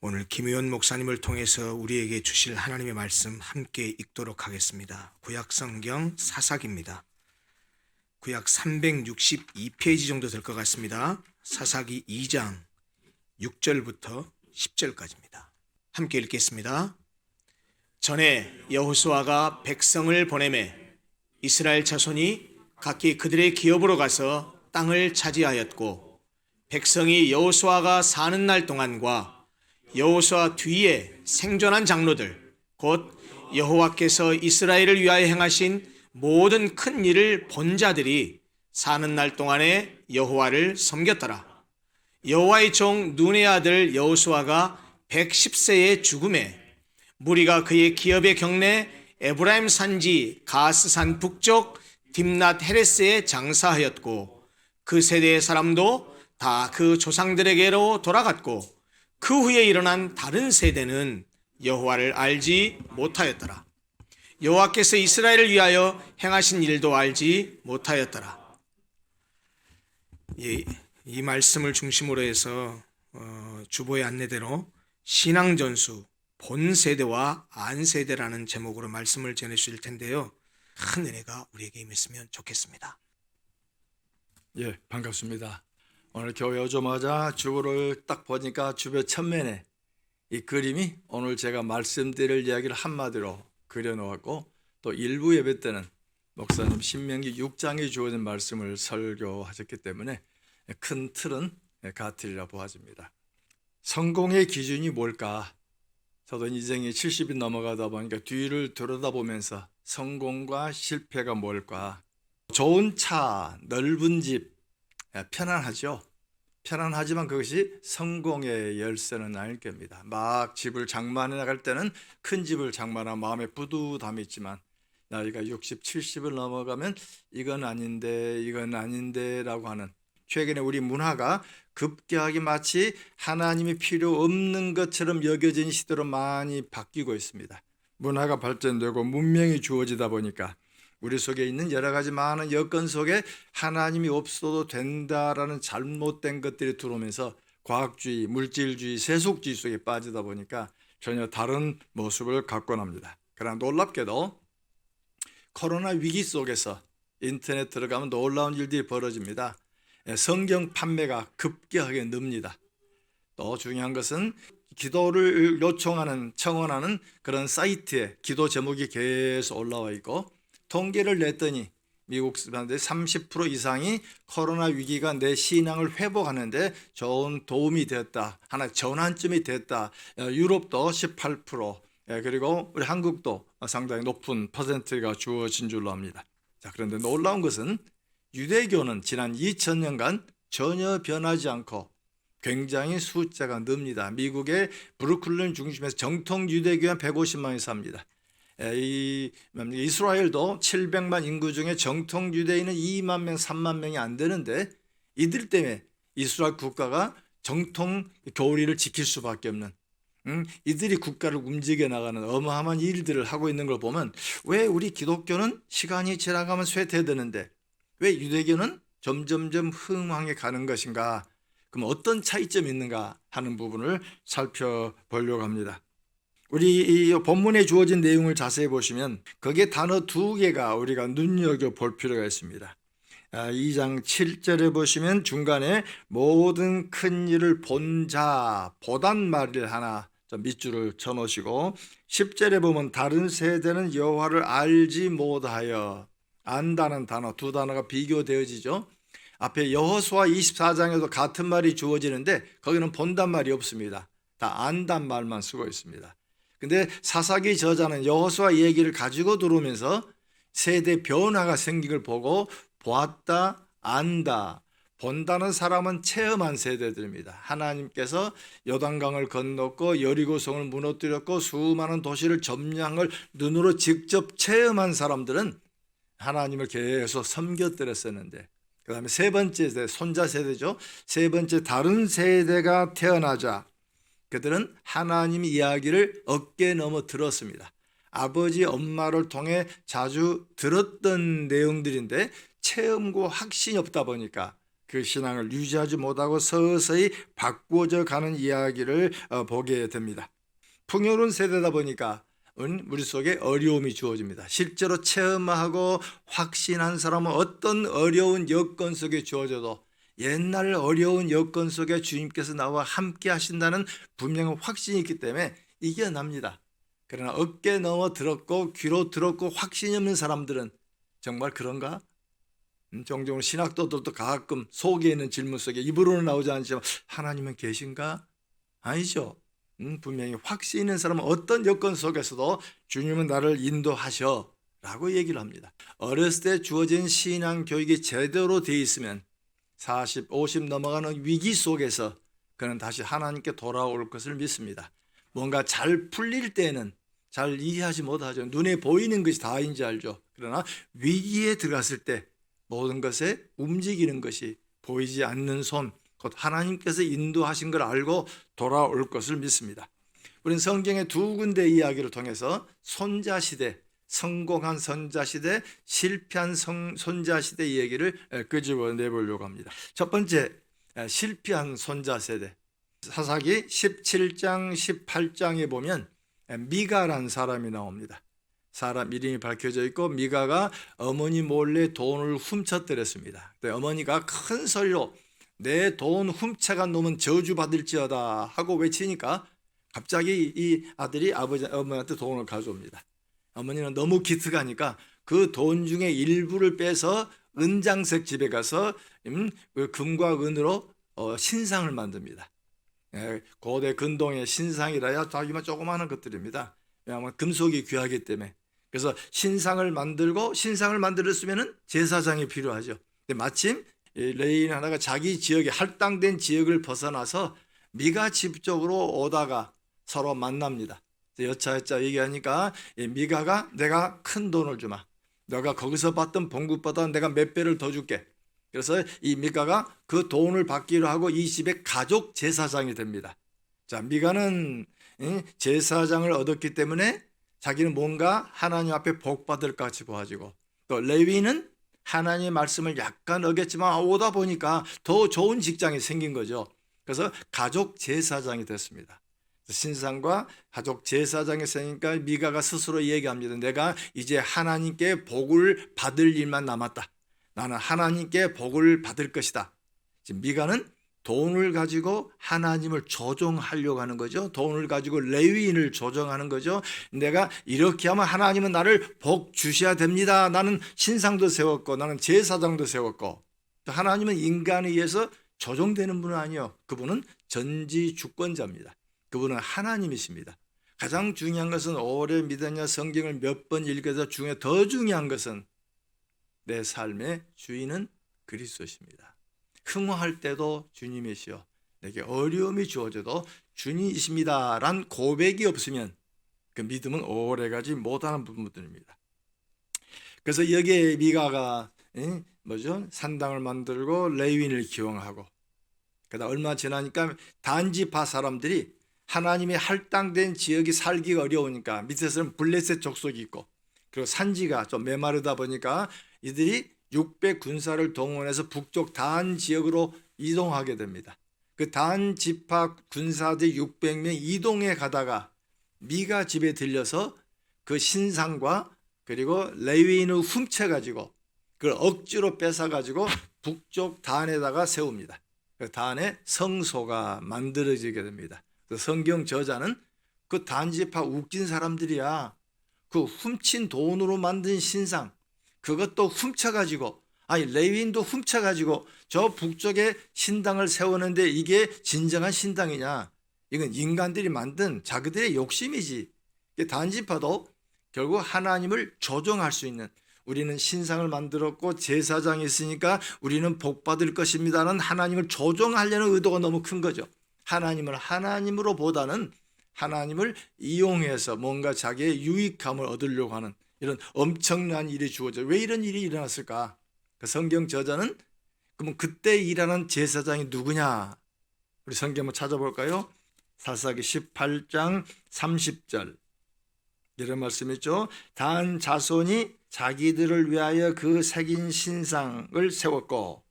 오늘 김의원 목사님을 통해서 우리에게 주실 하나님의 말씀 함께 읽도록 하겠습니다. 구약 성경 사사기입니다. 구약 362페이지 정도 될 것 같습니다. 사사기 2장 6절부터 10절까지입니다. 함께 읽겠습니다. 전에 여호수아가 백성을 보내매 이스라엘 자손이 각기 그들의 기업으로 가서 땅을 차지하였고, 백성이 여호수아가 사는 날 동안과 여호수아 뒤에 생존한 장로들 곧 여호와께서 이스라엘을 위하여 행하신 모든 큰 일을 본 자들이 사는 날 동안에 여호와를 섬겼더라. 여호와의 종 눈의 아들 여호수아가 110세에 죽음에 무리가 그의 기업의 경내 에브라임 산지 가스산 북쪽 딥낫 헤레스에 장사하였고, 그 세대의 사람도 다 그 조상들에게로 돌아갔고, 그 후에 일어난 다른 세대는 여호와를 알지 못하였더라. 여호와께서 이스라엘을 위하여 행하신 일도 알지 못하였더라. 이 말씀을 중심으로 해서 주보의 안내대로 신앙전수 본 세대와 안 세대라는 제목으로 말씀을 전해 주실 텐데요. 큰 은혜가 우리에게 임했으면 좋겠습니다. 예, 반갑습니다. 오늘 교회 오자마자 주보를 딱 보니까 주변 천면에 이 그림이 오늘 제가 말씀드릴 이야기를 한마디로 그려놓았고, 또 일부 예배 때는 목사님 신명기 6장에 주어진 말씀을 설교하셨기 때문에 큰 틀은 같으리라 보아집니다. 성공의 기준이 뭘까? 저도 인생이 70이 넘어가다 보니까 뒤를 들여다보면서 성공과 실패가 뭘까? 좋은 차, 넓은 집, 편안하죠. 편안하지만 그것이 성공의 열쇠는 아닐 겁니다. 막 집을 장만해 나갈 때는 큰 집을 장만하면 마음에 뿌듯함이 있지만, 나이가 60, 70을 넘어가면 이건 아닌데 라고 하는, 최근에 우리 문화가 급격하게 마치 하나님이 필요 없는 것처럼 여겨진 시대로 많이 바뀌고 있습니다. 문화가 발전되고 문명이 주어지다 보니까 우리 속에 있는 여러 가지 많은 여건 속에 하나님이 없어도 된다라는 잘못된 것들이 들어오면서 과학주의, 물질주의, 세속주의 속에 빠지다 보니까 전혀 다른 모습을 갖곤 합니다. 그러나 놀랍게도 코로나 위기 속에서 인터넷 들어가면 놀라운 일들이 벌어집니다. 성경 판매가 급격하게 늡니다. 또 중요한 것은 기도를 요청하는, 청원하는 그런 사이트에 기도 제목이 계속 올라와 있고, 통계를 냈더니 미국 사람들의 30% 이상이 코로나 위기가 내 신앙을 회복하는데 좋은 도움이 되었다, 하나 전환점이 됐다. 유럽도 18%, 그리고 우리 한국도 상당히 높은 퍼센트가 주어진 줄로 압니다. 자, 그런데 놀라운 것은 유대교는 지난 2000년간 전혀 변하지 않고 굉장히 숫자가 늡니다. 미국의 브루클린 중심에서 정통 유대교는 150만이 삽니다. 이스라엘도 700만 인구 중에 정통 유대인은 2만 명, 3만 명이 안 되는데, 이들 때문에 이스라엘 국가가 정통 교리를 지킬 수밖에 없는, 이들이 국가를 움직여 나가는 어마어마한 일들을 하고 있는 걸 보면, 왜 우리 기독교는 시간이 지나가면 쇠퇴되는데 왜 유대교는 점점점 흥황해 가는 것인가? 그럼 어떤 차이점이 있는가 하는 부분을 살펴보려고 합니다. 우리 이 본문에 주어진 내용을 자세히 보시면 거기에 단어 2개가 우리가 눈여겨볼 필요가 있습니다. 2장 7절에 보시면 중간에 모든 큰 일을 본 자, 보단 말을 하나 밑줄을 쳐놓으시고, 10절에 보면 다른 세대는 여호와를 알지 못하여, 안다는 단어, 두 단어가 비교되어지죠. 앞에 여호수아 24장에도 같은 말이 주어지는데 거기는 본단 말이 없습니다. 다 안단 말만 쓰고 있습니다. 근데 사사기 저자는 여호수아 얘기를 가지고 들어오면서 세대 변화가 생긴 걸 보고 보았다, 안다, 본다는 사람은 체험한 세대들입니다. 하나님께서 요단강을 건넜고 여리고성을 무너뜨렸고 수많은 도시를 점령한 걸 눈으로 직접 체험한 사람들은 하나님을 계속 섬겼더랬었는데, 그 다음에 세 번째 세대, 손자 세대죠. 세 번째 다른 세대가 태어나자 그들은 하나님 이야기를 어깨 넘어 들었습니다. 아버지, 엄마를 통해 자주 들었던 내용들인데 체험과 확신이 없다 보니까 그 신앙을 유지하지 못하고 서서히 바꾸어져 가는 이야기를 보게 됩니다. 풍요로운 세대다 보니까 우리 속에 어려움이 주어집니다. 실제로 체험하고 확신한 사람은 어떤 어려운 여건 속에 주어져도 옛날 어려운 여건 속에 주님께서 나와 함께 하신다는 분명한 확신이 있기 때문에 이겨납니다. 그러나 어깨 넘어 들었고 귀로 들었고 확신이 없는 사람들은 정말 그런가? 종종 신학도들도 가끔 속에 있는 질문 속에 입으로는 나오지 않지만 하나님은 계신가? 아니죠. 분명히 확신 있는 사람은 어떤 여건 속에서도 주님은 나를 인도하셔 라고 얘기를 합니다. 어렸을 때 주어진 신앙 교육이 제대로 되어 있으면 40, 50 넘어가는 위기 속에서 그는 다시 하나님께 돌아올 것을 믿습니다. 뭔가 잘 풀릴 때는 잘 이해하지 못하죠. 눈에 보이는 것이 다인지 알죠. 그러나 위기에 들어갔을 때 모든 것에 움직이는 것이 보이지 않는 손, 곧 하나님께서 인도하신 걸 알고 돌아올 것을 믿습니다. 우리는 성경의 두 군데 이야기를 통해서 손자시대, 성공한 손자시대, 실패한 손자시대 얘기를 끄집어내보려고 합니다. 첫 번째, 실패한 손자세대. 사사기 17장, 18장에 보면 미가라는 사람이 나옵니다. 사람 이름이 밝혀져 있고 미가가 어머니 몰래 돈을 훔쳐뜨렸습니다. 어머니가 큰 소리로 내 돈 훔쳐간 놈은 저주받을지어다 하고 외치니까 갑자기 이 아들이 어머니한테 돈을 가져옵니다. 어머니는 너무 기특하니까 그 돈 중에 일부를 빼서 은장색 집에 가서 그 금과 은으로 신상을 만듭니다. 고대 근동의 신상이라야 자기만 조그마한 것들입니다. 왜냐하면 금속이 귀하기 때문에. 그래서 신상을 만들었으면 제사장이 필요하죠. 근데 마침 레인 하나가 자기 지역에 할당된 지역을 벗어나서 미가 집 쪽으로 오다가 서로 만납니다. 여차여차 얘기하니까 미가가 내가 큰 돈을 주마. 너가 거기서 받던 봉급보다 내가 몇 배를 더 줄게. 그래서 이 미가가 그 돈을 받기로 하고 이 집의 가족 제사장이 됩니다. 자, 미가는 제사장을 얻었기 때문에 자기는 뭔가 하나님 앞에 복 받을 것 같이 보아지고, 또 레위는 하나님의 말씀을 약간 어겼지만 오다 보니까 더 좋은 직장이 생긴 거죠. 그래서 가족 제사장이 됐습니다. 신상과 가족 제사장이 생기니까 미가가 스스로 얘기합니다. 내가 이제 하나님께 복을 받을 일만 남았다. 나는 하나님께 복을 받을 것이다. 지금 미가는 돈을 가지고 하나님을 조종하려고 하는 거죠. 돈을 가지고 레위인을 조종하는 거죠. 내가 이렇게 하면 하나님은 나를 복 주셔야 됩니다. 나는 신상도 세웠고 나는 제사장도 세웠고. 하나님은 인간에 의해서 조종되는 분은 아니요. 그분은 전지주권자입니다. 그분은 하나님이십니다. 가장 중요한 것은 오래 믿었냐 성경을 몇 번 읽어서 중에 더 중요한 것은 내 삶의 주인은 그리스도십니다. 흥황할 때도 주님이시여 내게 어려움이 주어져도 주님이십니다 란 고백이 없으면 그 믿음은 오래가지 못하는 부분들입니다. 그래서 여기에 미가가 산당을 만들고 레위인을 기용하고 그러다 얼마 지나니까 단지파 사람들이 하나님의 할당된 지역이 살기가 어려우니까 밑에서는 블레셋 족속이 있고 그리고 산지가 좀 메마르다 보니까 이들이 600 군사를 동원해서 북쪽 단 지역으로 이동하게 됩니다. 그 단 지파 군사들이 600명 이동해 가다가 미가 집에 들려서 그 신상과 그리고 레위인을 훔쳐가지고 그걸 억지로 뺏어가지고 북쪽 단에다가 세웁니다. 그 단에 성소가 만들어지게 됩니다. 성경 저자는 그 단지파 웃긴 사람들이야. 그 훔친 돈으로 만든 신상 그것도 훔쳐가지고 레위인도 훔쳐가지고 저 북쪽에 신당을 세우는데 이게 진정한 신당이냐. 이건 인간들이 만든 자기들의 욕심이지. 단지파도 결국 하나님을 조종할 수 있는 우리는 신상을 만들었고 제사장이 있으니까 우리는 복 받을 것입니다는 하나님을 조종하려는 의도가 너무 큰 거죠. 하나님을 하나님으로 보다는 하나님을 이용해서 뭔가 자기의 유익함을 얻으려고 하는 이런 엄청난 일이 주어져요. 왜 이런 일이 일어났을까? 그 성경 저자는 그러면 그때 일하는 제사장이 누구냐? 우리 성경 한번 찾아볼까요? 사사기 18장 30절 이런 말씀 있죠. 단 자손이 자기들을 위하여 그 새긴 신상을 세웠고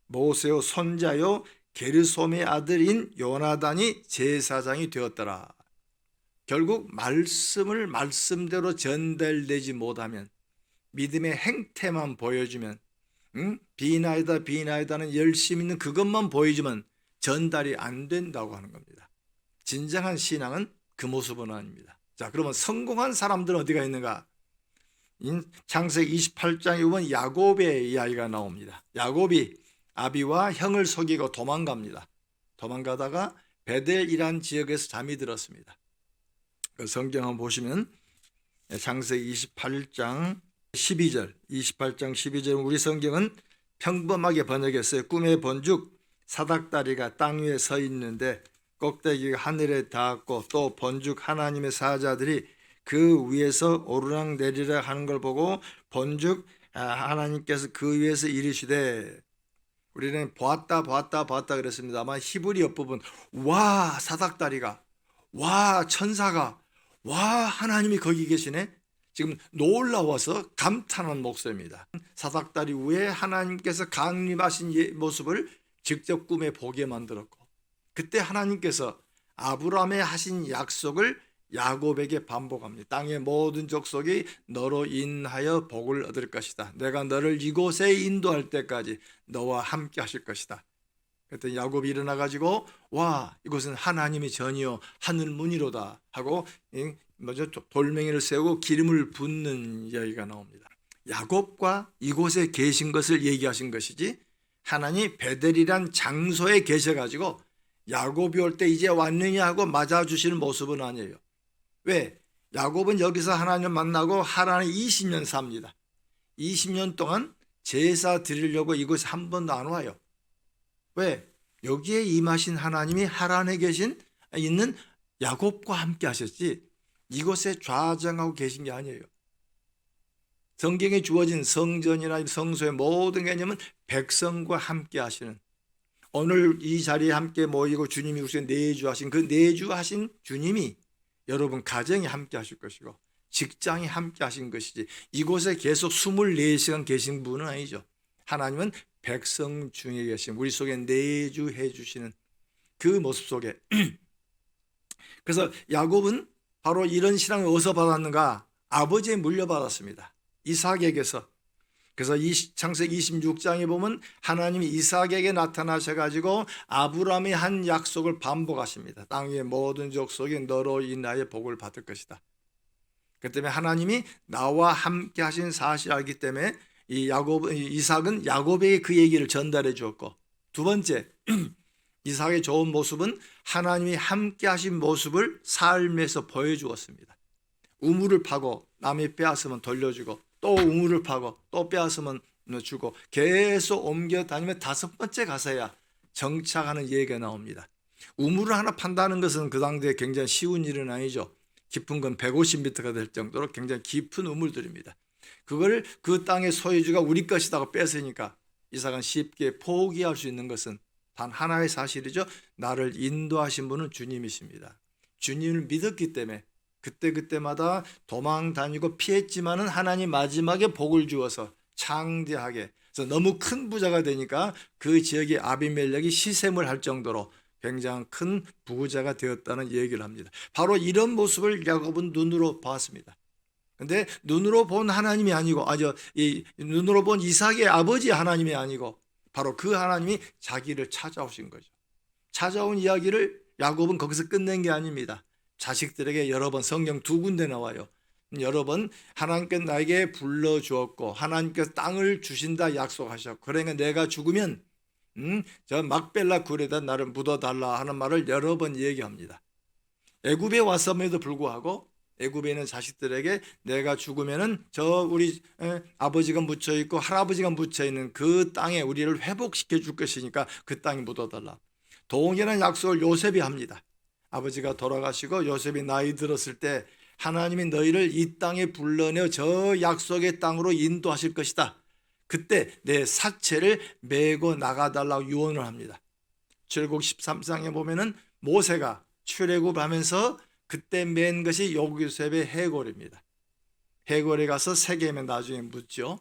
모세의 손자요 게르솜의 아들인 요나단이 제사장이 되었더라. 결국 말씀을 말씀대로 전달되지 못하면, 믿음의 행태만 보여주면, 비나이다는 열심 있는 그것만 보여주면 전달이 안 된다고 하는 겁니다. 진정한 신앙은 그 모습은 아닙니다. 자, 그러면 성공한 사람들은 어디가 있는가? 창세기 28장에 보면 야곱의 이야기가 나옵니다. 야곱이 아비와 형을 속이고 도망갑니다. 도망가다가 베델이란 지역에서 잠이 들었습니다. 그 성경 한번 보시면 창세기 28장 12절 우리 성경은 평범하게 번역했어요. 꿈에 본즉 사닥다리가 땅 위에 서 있는데 꼭대기가 하늘에 닿았고 또 본즉 하나님의 사자들이 그 위에서 오르락 내리락 하는 걸 보고 본즉 하나님께서 그 위에서 이르시되, 우리는 보았다 그랬습니다. 아마 히브리 옆부분 와 사닥다리가, 와 천사가, 와 하나님이 거기 계시네, 지금 놀라워서 감탄한 목소리입니다. 사닥다리 위에 하나님께서 강림하신 모습을 직접 꿈에 보게 만들었고, 그때 하나님께서 아브라함에 하신 약속을 야곱에게 반복합니다. 땅의 모든 족속이 너로 인하여 복을 얻을 것이다. 내가 너를 이곳에 인도할 때까지 너와 함께 하실 것이다. 그랬더니 야곱이 일어나 가지고 와 이곳은 하나님의 전이요 하늘 문이로다 하고 돌멩이를 세우고 기름을 붓는 이야기가 나옵니다. 야곱과 이곳에 계신 것을 얘기하신 것이지, 하나님 베델이란 장소에 계셔가지고 야곱이 올 때 이제 왔느냐 하고 맞아주시는 모습은 아니에요. 왜? 야곱은 여기서 하나님을 만나고 하란에 20년 삽니다. 20년 동안 제사 드리려고 이곳에 한 번도 안 와요. 왜? 여기에 임하신 하나님이 하란에 있는 야곱과 함께 하셨지 이곳에 좌정하고 계신 게 아니에요. 성경에 주어진 성전이나 성소의 모든 개념은 백성과 함께 하시는, 오늘 이 자리에 함께 모이고 주님이 우리에게 내주하신 그 내주하신 주님이 여러분 가정에 함께 하실 것이고 직장에 함께 하신 것이지 이곳에 계속 24시간 계신 분은 아니죠. 하나님은 백성 중에 계신 우리 속에 내주해 주시는 그 모습 속에 그래서 야곱은 바로 이런 신앙을 어디서 받았는가? 아버지에 물려받았습니다. 이삭에게서. 그래서 창세기 26장에 보면 하나님이 이삭에게 나타나셔가지고 아브라함이 한 약속을 반복하십니다. 땅 위의 모든 족속이 너로 인하여 복을 받을 것이다. 그 때문에 하나님이 나와 함께 하신 사실을 알기 때문에 이삭은 야곱에게 그 얘기를 전달해 주었고, 두 번째 이삭의 좋은 모습은 하나님이 함께 하신 모습을 삶에서 보여주었습니다. 우물을 파고 남이 빼앗으면 돌려주고 또 우물을 파고 또 빼앗으면 주고 계속 옮겨 다니면 다섯 번째 가서야 정착하는 얘기가 나옵니다. 우물을 하나 판다는 것은 그 당시에 굉장히 쉬운 일은 아니죠. 깊은 건 150m가 될 정도로 굉장히 깊은 우물들입니다. 그걸 그 땅의 소유주가 우리 것이라고 뺏으니까 이삭은 쉽게 포기할 수 있는 것은 단 하나의 사실이죠. 나를 인도하신 분은 주님이십니다. 주님을 믿었기 때문에 그때마다 도망 다니고 피했지만은 하나님 마지막에 복을 주어서 창대하게, 그래서 너무 큰 부자가 되니까 그 지역의 아비멜렉이 시샘을 할 정도로 굉장히 큰 부자가 되었다는 얘기를 합니다. 바로 이런 모습을 야곱은 눈으로 봤습니다. 근데 눈으로 본 하나님이 아니고 눈으로 본 이삭의 아버지 하나님이 아니고 바로 그 하나님이 자기를 찾아오신 거죠. 찾아온 이야기를 야곱은 거기서 끝낸 게 아닙니다. 자식들에게 여러 번 성경 두 군데 나와요. 여러 번 하나님께서 나에게 불러주었고 하나님께서 땅을 주신다 약속하셨고, 그러니까 내가 죽으면 저 막벨라 굴에다 나를 묻어달라 하는 말을 여러 번 얘기합니다. 애굽에 왔음에도 불구하고 애굽에 있는 자식들에게 내가 죽으면은 저 우리 아버지가 묻혀 있고 할아버지가 묻혀 있는 그 땅에 우리를 회복시켜 줄 것이니까 그 땅에 묻어달라. 동일한 약속을 요셉이 합니다. 아버지가 돌아가시고 요셉이 나이 들었을 때 하나님이 너희를 이 땅에 불러내어 저 약속의 땅으로 인도하실 것이다. 그때 내 사체를 메고 나가달라고 유언을 합니다. 출애굽 13장에 보면은 모세가 출애굽하면서 그때 맨 것이 요셉의 해골입니다. 해골에 가서 세겜에 나중에 묻죠.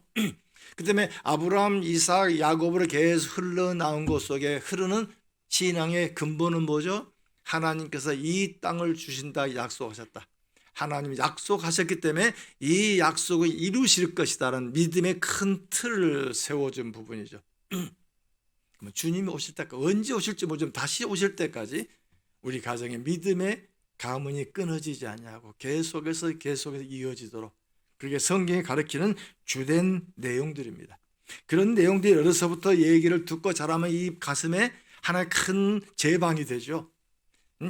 그 때문에 아브라함, 이삭, 야곱으로 계속 흘러나온 것 속에 흐르는 신앙의 근본은 뭐죠? 하나님께서 이 땅을 주신다 약속하셨다. 하나님이 약속하셨기 때문에 이 약속을 이루실 것이다라는 믿음의 큰 틀을 세워준 부분이죠. 주님이 오실 때까지, 언제 오실지 모르지만 다시 오실 때까지 우리 가정의 믿음의 가문이 끊어지지 않냐고 계속해서 이어지도록, 그게 성경이 가르치는 주된 내용들입니다. 그런 내용들이 어려서부터 얘기를 듣고 자라면 이 가슴에 하나의 큰 제방이 되죠.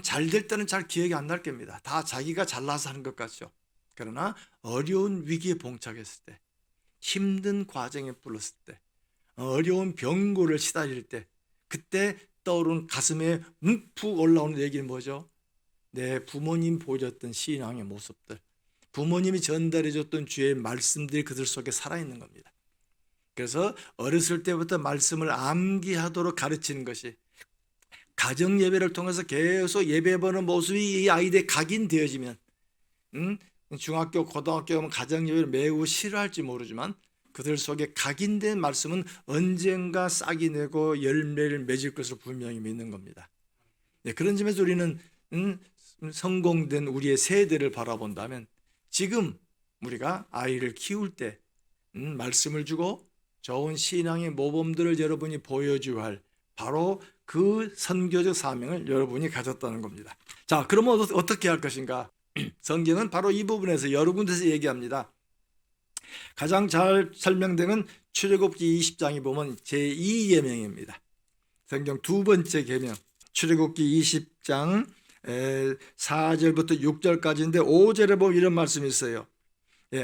잘 될 때는 잘 기억이 안 날 겁니다. 다 자기가 잘나서 하는 것 같죠. 그러나 어려운 위기에 봉착했을 때, 힘든 과정에 불렀을 때, 어려운 병고를 시달릴 때, 그때 떠오르는 가슴에 뭉푹 올라오는 얘기는 뭐죠? 내 부모님 보여줬던 신앙의 모습들, 부모님이 전달해줬던 주의 말씀들이 그들 속에 살아있는 겁니다. 그래서 어렸을 때부터 말씀을 암기하도록 가르치는 것이, 가정 예배를 통해서 계속 예배 보는 모습이 이 아이들의 각인되어지면, 중학교, 고등학교 오면 가정 예배를 매우 싫어할지 모르지만 그들 속에 각인된 말씀은 언젠가 싹이 내고 열매를 맺을 것을 분명히 믿는 겁니다. 네, 그런 점에서 우리는 성공된 우리의 세대를 바라본다면, 지금 우리가 아이를 키울 때 말씀을 주고 좋은 신앙의 모범들을 여러분이 보여줘야 할 바로 그 선교적 사명을 여러분이 가졌다는 겁니다. 자, 그러면 어떻게 할 것인가? 성경은 바로 이 부분에서 여러 군데서 얘기합니다. 가장 잘 설명되는 출애굽기 20장에 보면 제2계명입니다. 성경 두 번째 계명, 출애굽기 20장 4절부터 6절까지인데 5절에 보면 이런 말씀이 있어요.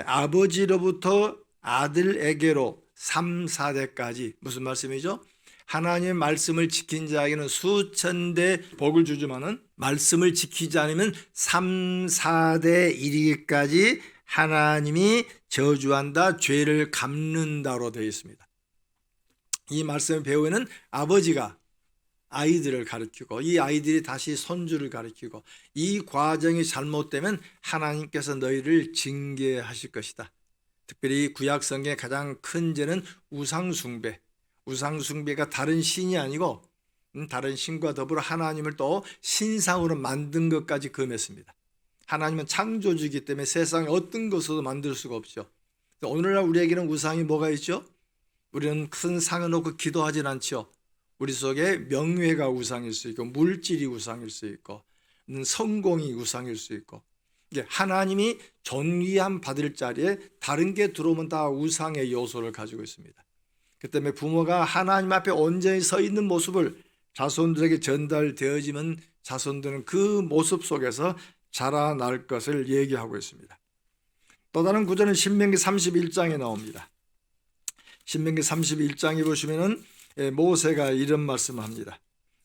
아버지로부터 아들에게로 3, 4대까지. 무슨 말씀이죠? 하나님의 말씀을 지킨 자에게는 수천대 복을 주지만은 말씀을 지키지 않으면 3, 4대 이르기까지 하나님이 저주한다, 죄를 갚는다로 되어 있습니다. 이 말씀을 배우는 아버지가 아이들을 가르치고 이 아이들이 다시 손주를 가르치고, 이 과정이 잘못되면 하나님께서 너희를 징계하실 것이다. 특별히 구약 성경의 가장 큰 죄는 우상숭배. 우상숭배가 다른 신이 아니고 다른 신과 더불어 하나님을 또 신상으로 만든 것까지 금했습니다. 하나님은 창조주이기 때문에 세상에 어떤 것으로도 만들 수가 없죠. 오늘날 우리에게는 우상이 뭐가 있죠? 우리는 큰 상을 놓고 기도하진 않죠. 우리 속에 명예가 우상일 수 있고, 물질이 우상일 수 있고, 성공이 우상일 수 있고, 하나님이 존귀함 받을 자리에 다른 게 들어오면 다 우상의 요소를 가지고 있습니다. 그 때문에 부모가 하나님 앞에 온전히 서 있는 모습을 자손들에게 전달되어지면 자손들은 그 모습 속에서 자라날 것을 얘기하고 있습니다. 또 다른 구절은 신명기 31장에 나옵니다. 신명기 31장에 보시면은 모세가 이런 말씀을 합니다.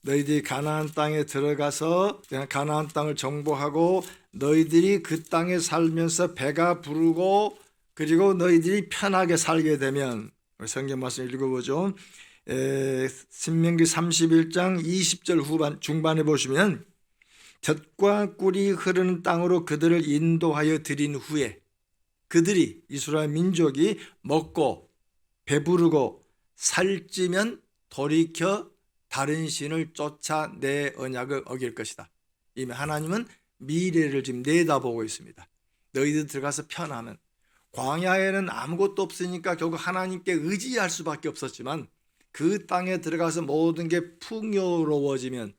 너희들이 가나안 땅에 들어가서 가나안 땅을 정복하고 너희들이 그 땅에 살면서 배가 부르고 그리고 너희들이 편하게 살게 되면, 성경 말씀 읽어보죠. 신명기 31장 20절 중반에 보시면 젖과 꿀이 흐르는 땅으로 그들을 인도하여 드린 후에 그들이, 이스라엘 민족이 먹고 배부르고 살찌면 돌이켜 다른 신을 쫓아 내 언약을 어길 것이다. 이미 하나님은 미래를 지금 내다보고 있습니다. 너희들 들어가서 편하면, 광야에는 아무것도 없으니까 결국 하나님께 의지할 수밖에 없었지만 그 땅에 들어가서 모든 게 풍요로워지면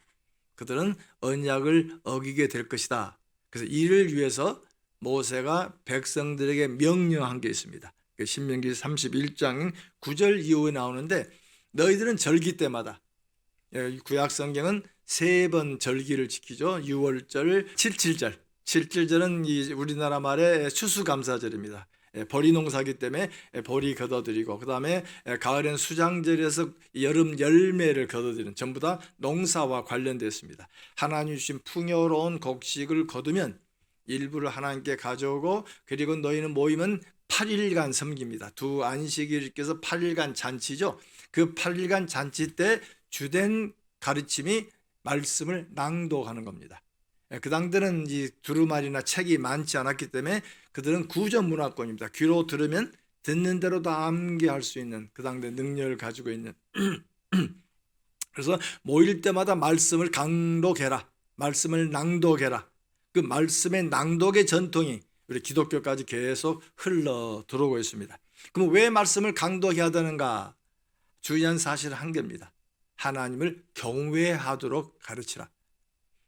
그들은 언약을 어기게 될 것이다. 그래서 이를 위해서 모세가 백성들에게 명령한 게 있습니다. 신명기 31장 9절 이후에 나오는데, 너희들은 절기 때마다, 구약 성경은 3번 절기를 지키죠. 6월절, 77절. 77절은 우리나라 말의 추수감사절입니다. 보리 농사기 때문에 보리 거둬들이고, 그 다음에 가을엔 수장절에서 여름 열매를 거둬들이는, 전부 다 농사와 관련되어 있습니다. 하나님 주신 풍요로운 곡식을 거두면 일부를 하나님께 가져오고, 그리고 너희는 모이면 8일간 섬깁니다. 두 안식일을 지켜서 8일간 잔치죠. 그 8일간 잔치 때 주된 가르침이 말씀을 낭독하는 겁니다. 그 당대는 이 두루마리나 책이 많지 않았기 때문에 그들은 구전 문화권입니다. 귀로 들으면 듣는 대로 다 암기할 수 있는 그 당대 능력을 가지고 있는 그래서 모일 때마다 말씀을 강독해라. 말씀을 낭독해라. 그 말씀의 낭독의 전통이 우리 기독교까지 계속 흘러 들어오고 있습니다. 그럼 왜 말씀을 강독해야 되는가? 중요한 사실 한 개입니다. 하나님을 경외하도록 가르치라.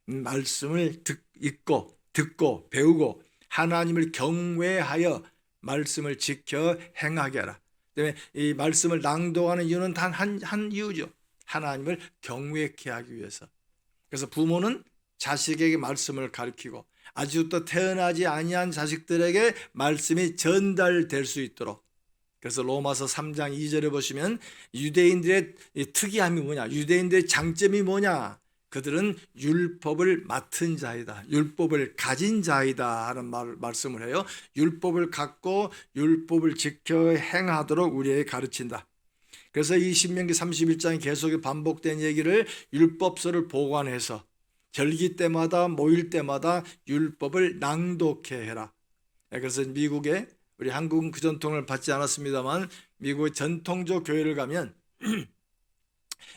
말씀을 읽고 듣고 배우고 하나님을 경외하여 말씀을 지켜 행하게 하라. 그다음에 이 말씀을 낭독하는 이유는 단 한 이유죠. 하나님을 경외케 하기 위해서. 그래서 부모는 자식에게 말씀을 가르치고 아직도 태어나지 아니한 자식들에게 말씀이 전달될 수 있도록. 그래서 로마서 3장 2절에 보시면 유대인들의 특이함이 뭐냐? 유대인들의 장점이 뭐냐? 그들은 율법을 맡은 자이다. 율법을 가진 자이다 하는 말씀을 해요. 율법을 갖고 율법을 지켜 행하도록 우리에게 가르친다. 그래서 이 신명기 31장에 계속 반복된 얘기를 율법서를 보관해서 절기 때마다 모일 때마다 율법을 낭독해 해라. 그래서 미국에 우리 한국은 그 전통을 받지 않았습니다만 미국의 전통적 교회를 가면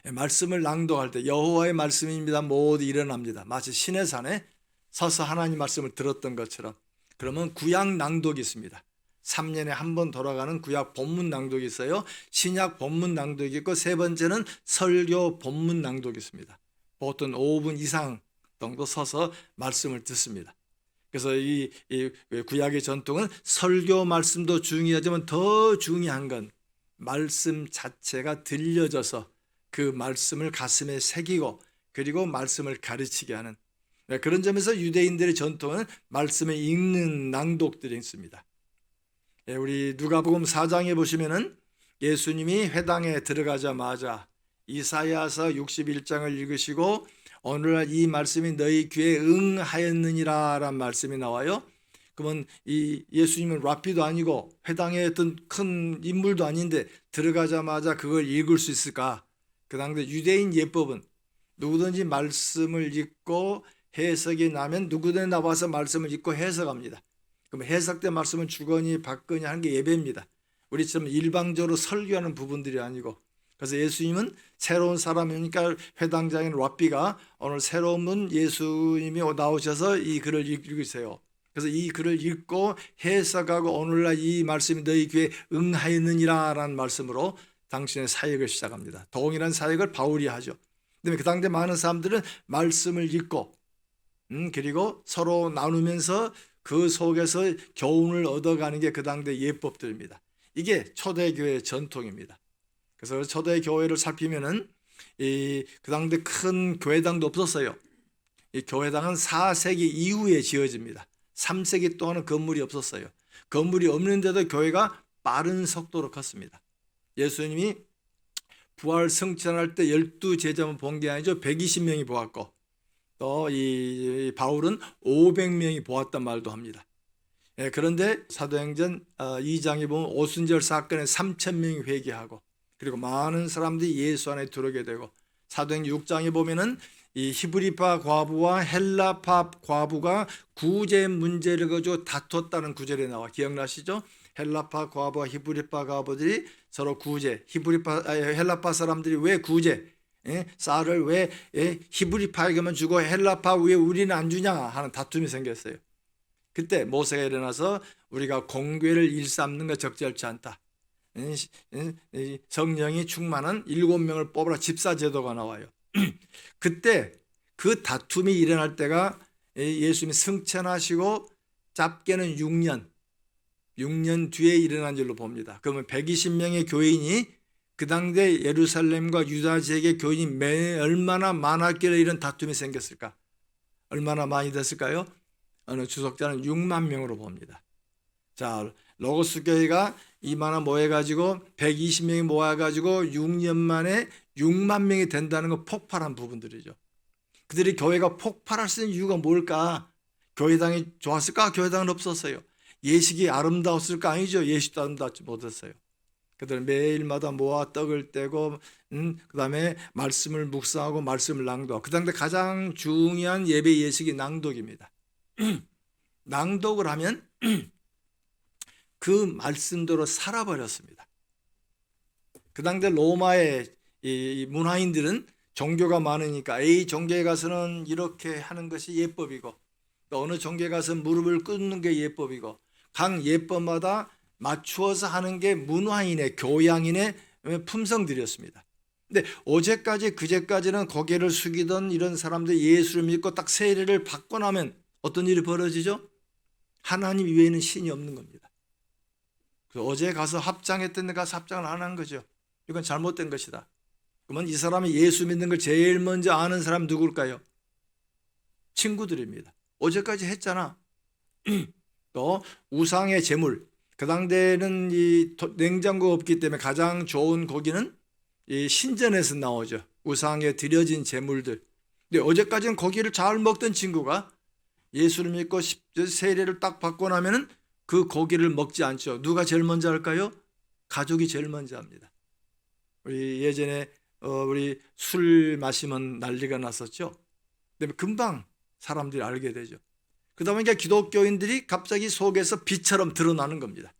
말씀을 낭독할 때 여호와의 말씀입니다 모두 일어납니다. 마치 신의 산에 서서 하나님 말씀을 들었던 것처럼. 그러면 구약 낭독이 있습니다. 3년에 한 번 돌아가는 구약 본문 낭독이 있어요. 신약 본문 낭독이 있고 세 번째는 설교 본문 낭독이 있습니다. 보통 5분 이상 정도 서서 말씀을 듣습니다. 그래서 이 구약의 전통은 설교 말씀도 중요하지만 더 중요한 건 말씀 자체가 들려져서 그 말씀을 가슴에 새기고 그리고 말씀을 가르치게 하는 그런 점에서 유대인들의 전통은 말씀을 읽는 낭독들이 있습니다. 우리 누가복음 4장에 보시면은 예수님이 회당에 들어가자마자 이사야서 61장을 읽으시고 오늘날 이 말씀이 너희 귀에 응하였느니라 라는 말씀이 나와요. 그러면 이 예수님은 랍비도 아니고 회당의 어떤 큰 인물도 아닌데 들어가자마자 그걸 읽을 수 있을까? 그 당대 유대인 예법은 누구든지 말씀을 읽고 해석이 나면 누구든지 나와서 말씀을 읽고 해석합니다. 그럼 해석된 말씀은 주거니 받거니 하는 게 예배입니다. 우리처럼 일방적으로 설교하는 부분들이 아니고. 그래서 예수님은 새로운 사람이니까 회당장인 랍비가 오늘 새로운 분 예수님이 나오셔서 이 글을 읽으세요. 그래서 이 글을 읽고 해석하고 오늘날 이 말씀이 너희 귀에 응하였느니라 라는 말씀으로 당신의 사역을 시작합니다. 동일한 사역을 바울이 하죠. 그다음에 그 당대 많은 사람들은 말씀을 읽고 그리고 서로 나누면서 그 속에서 교훈을 얻어가는 게 그 당대 예법들입니다. 이게 초대교회의 전통입니다. 그래서 초대 교회를 살피면은 그 당대 큰 교회당도 없었어요. 이 교회당은 4세기 이후에 지어집니다. 3세기 동안은 건물이 없었어요. 건물이 없는데도 교회가 빠른 속도로 컸습니다. 예수님이 부활 승천할 때 12제자만 본 게 아니죠. 120명이 보았고 또 이 바울은 500명이 보았단 말도 합니다. 그런데 사도행전 2장에 보면 오순절 사건에 3,000명이 회개하고 그리고 많은 사람들이 예수 안에 들어오게 되고 사도행전 6장에 보면은 이 히브리파 과부와 헬라파 과부가 구제 문제를 가지고 다퉜다는 구절이 나와 기억나시죠? 헬라파 과부와 히브리파 과부들이 서로 구제, 헬라파 사람들이 왜 구제, 쌀을 왜 히브리파에게만 주고 헬라파 왜 우리는 안 주냐 하는 다툼이 생겼어요. 그때 모세가 일어나서 우리가 공궤를 일삼는 것 적절치 않다. 성령이 충만한 7명을 뽑아라 집사 제도가 나와요. 그때 그 다툼이 일어날 때가 예수님이 승천하시고 짧게는 6년 뒤에 일어난 줄로 봅니다. 그러면 120명의 교인이 그 당대 예루살렘과 유다 지역의 교인이 얼마나 많았길래 이런 다툼이 생겼을까? 얼마나 많이 됐을까요? 어느 주석자는 6만 명으로 봅니다. 자, 로고스 교회가 이만한 모여가지고 120명이 모여가지고 6년 만에 6만 명이 된다는 건 폭발한 부분들이죠. 그들이 교회가 폭발할 수 있는 이유가 뭘까? 교회당이 좋았을까? 교회당은 없었어요. 예식이 아름다웠을까? 아니죠. 예식도 아름답지 못했어요. 그들은 매일마다 모아 떡을 떼고 그 다음에 말씀을 묵상하고 말씀을 낭독하고 그 당대 가장 중요한 예배 예식이 낭독입니다. 낭독을 하면 그 말씀대로 살아버렸습니다. 그 당대 로마의 이 문화인들은 종교가 많으니까 A 종교에 가서는 이렇게 하는 것이 예법이고 또 어느 종교에 가서 무릎을 꿇는 게 예법이고 각 예법마다 맞추어서 하는 게 문화인의 교양인의 품성들이었습니다. 근데 어제까지 그제까지는 고개를 숙이던 이런 사람들이 예수를 믿고 딱 세례를 받고 나면 어떤 일이 벌어지죠? 하나님 이외에는 신이 없는 겁니다. 그래서 어제 가서 합장했던 데 가서 합장을 안 한 거죠. 이건 잘못된 것이다. 그러면 이 사람이 예수 믿는 걸 제일 먼저 아는 사람 누굴까요? 친구들입니다. 어제까지 했잖아. 또 우상의 제물. 그 당대에는 이 냉장고가 없기 때문에 가장 좋은 고기는 이 신전에서 나오죠. 우상에 드려진 제물들. 근데 어제까지는 고기를 잘 먹던 친구가 예수를 믿고 세례를 딱 받고 나면은 그 고기를 먹지 않죠. 누가 제일 먼저 할까요? 가족이 제일 먼저 합니다. 우리 예전에 우리 술 마시면 난리가 났었죠. 근데 금방 사람들이 알게 되죠. 그러다 보니까 기독교인들이 갑자기 속에서 빛처럼 드러나는 겁니다.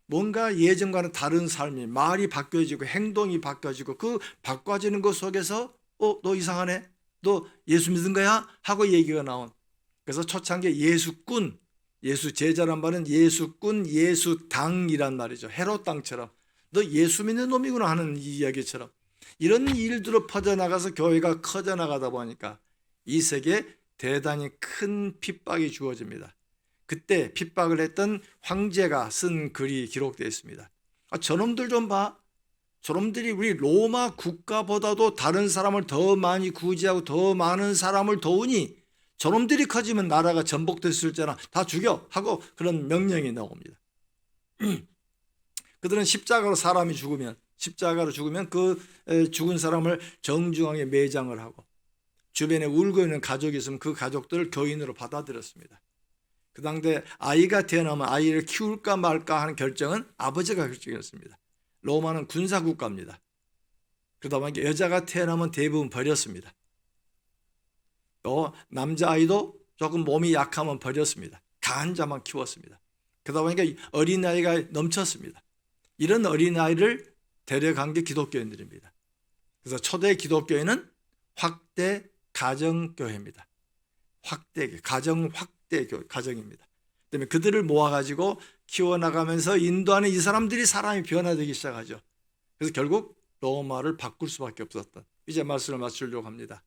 뭔가 예전과는 다른 삶이 말이 바뀌어지고 행동이 바뀌어지고 그 바꿔지는 것 속에서 너 이상하네? 너 예수 믿은 거야? 하고 얘기가 나온. 그래서 초창기에 예수꾼, 예수 제자란 말은 예수꾼, 예수당이란 말이죠. 헤롯 당처럼 너 예수 믿는 놈이구나 하는 이야기처럼 이런 일들로 퍼져나가서 교회가 커져나가다 보니까 이 세계에 대단히 큰 핍박이 주어집니다. 그때 핍박을 했던 황제가 쓴 글이 기록되어 있습니다. 저놈들 좀 봐. 저놈들이 우리 로마 국가보다도 다른 사람을 더 많이 구제하고 더 많은 사람을 도우니 저놈들이 커지면 나라가 전복될 수 있잖아. 다 죽여 하고 그런 명령이 나옵니다. 그들은 십자가로 죽으면 그 죽은 사람을 정중하게 매장을 하고 주변에 울고 있는 가족이 있으면 그 가족들을 교인으로 받아들였습니다. 그 당대 아이가 태어나면 아이를 키울까 말까 하는 결정은 아버지가 결정했습니다. 로마는 군사국가입니다. 그러다 보니까 여자가 태어나면 대부분 버렸습니다. 또 남자아이도 조금 몸이 약하면 버렸습니다. 강한 자만 키웠습니다. 그러다 보니까 어린아이가 넘쳤습니다. 이런 어린아이를 데려간 게 기독교인들입니다. 그래서 초대 기독교회는 확대 가정교회입니다. 가정입니다. 그다음에 그들을 모아가지고 키워나가면서 인도하는 이 사람들이 사람이 변화되기 시작하죠. 그래서 결국 로마를 바꿀 수밖에 없었던 이제 말씀을 마치려고 합니다.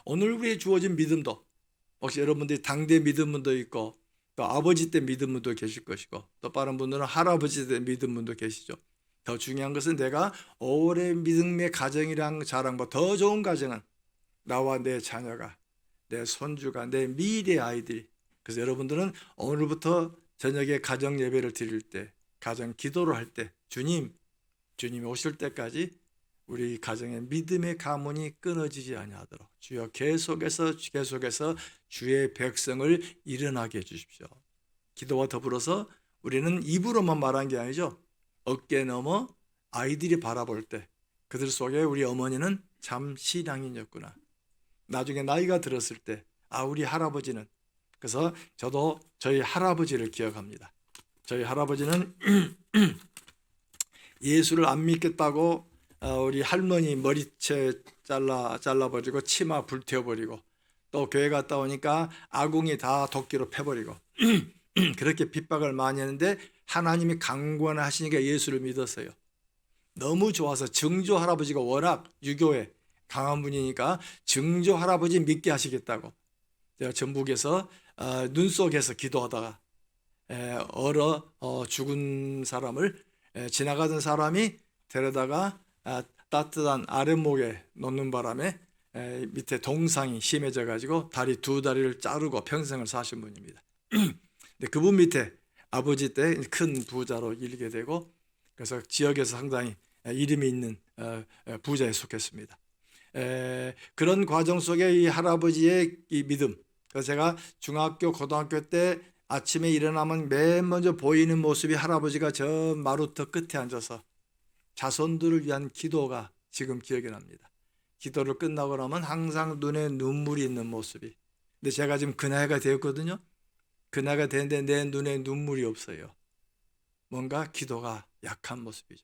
오늘 우리의 주어진 믿음도 혹시 여러분들이 당대 믿은 분도 있고 또 아버지 때 믿은 분도 계실 것이고 또 다른 분들은 할아버지 때 믿은 분도 계시죠. 더 중요한 것은 내가 오래 믿음의 가정이랑 자랑과 더 좋은 가정은 나와 내 자녀가 내 손주가 내 미래 아이들이. 그래서 여러분들은 오늘부터 저녁에 가정 예배를 드릴 때 가정 기도를 할 때 주님이 오실 때까지 우리 가정의 믿음의 가문이 끊어지지 아니하도록 주여 계속해서 주의 백성을 일어나게 해주십시오. 기도와 더불어서 우리는 입으로만 말한 게 아니죠. 어깨 넘어 아이들이 바라볼 때 그들 속에 우리 어머니는 참 신앙인이었구나. 나중에 나이가 들었을 때 우리 할아버지는. 그래서 저도 저희 할아버지를 기억합니다. 저희 할아버지는 예수를 안 믿겠다고 우리 할머니 머리채 잘라버리고 치마 불태워버리고 또 교회 갔다 오니까 아궁이 다 도끼로 패버리고 그렇게 핍박을 많이 했는데 하나님이 강권하시니까 예수를 믿었어요. 너무 좋아서 증조 할아버지가 워낙 유교에 강한 분이니까 증조 할아버지 믿게 하시겠다고 제가 전북에서 눈 속에서 기도하다가 죽은 사람을 지나가던 사람이 데려다가 따뜻한 아랫목에 놓는 바람에 밑에 동상이 심해져 가지고 두 다리를 자르고 평생을 사신 분입니다. 근데 그분 밑에 아버지 때 큰 부자로 일게 되고 그래서 지역에서 상당히 이름이 있는 부자에 속했습니다. 그런 과정 속에 이 할아버지의 이 믿음. 그래서 제가 중학교 고등학교 때 아침에 일어나면 맨 먼저 보이는 모습이 할아버지가 저 마루터 끝에 앉아서 자손들을 위한 기도가 지금 기억이 납니다. 기도를 끝나고 나면 항상 눈에 눈물이 있는 모습이. 근데 제가 지금 그 나이가 되었거든요. 그나가 되는데 내 눈에 눈물이 없어요. 뭔가 기도가 약한 모습이죠.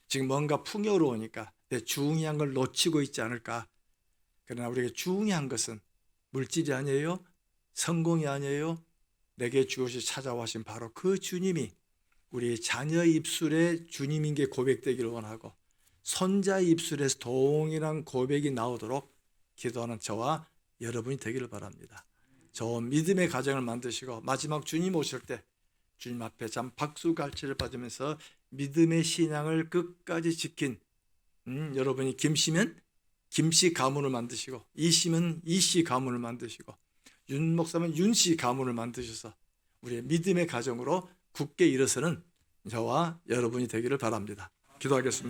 지금 뭔가 풍요로우니까 내 중요한 걸 놓치고 있지 않을까. 그러나 우리에게 중요한 것은 물질이 아니에요. 성공이 아니에요. 내게 주어서 찾아오신 바로 그 주님이 우리 자녀 입술에 주님인 게 고백되기를 원하고 손자 입술에서 동일한 고백이 나오도록 기도하는 저와 여러분이 되기를 바랍니다. 저 믿음의 가정을 만드시고 마지막 주님 오실 때 주님 앞에 참 박수갈채를 받으면서 믿음의 신앙을 끝까지 지킨 여러분이 김씨면 김씨 가문을 만드시고 이씨면 이씨 가문을 만드시고 윤 목사면 윤씨 가문을 만드셔서 우리의 믿음의 가정으로 굳게 일어서는 저와 여러분이 되기를 바랍니다. 기도하겠습니다.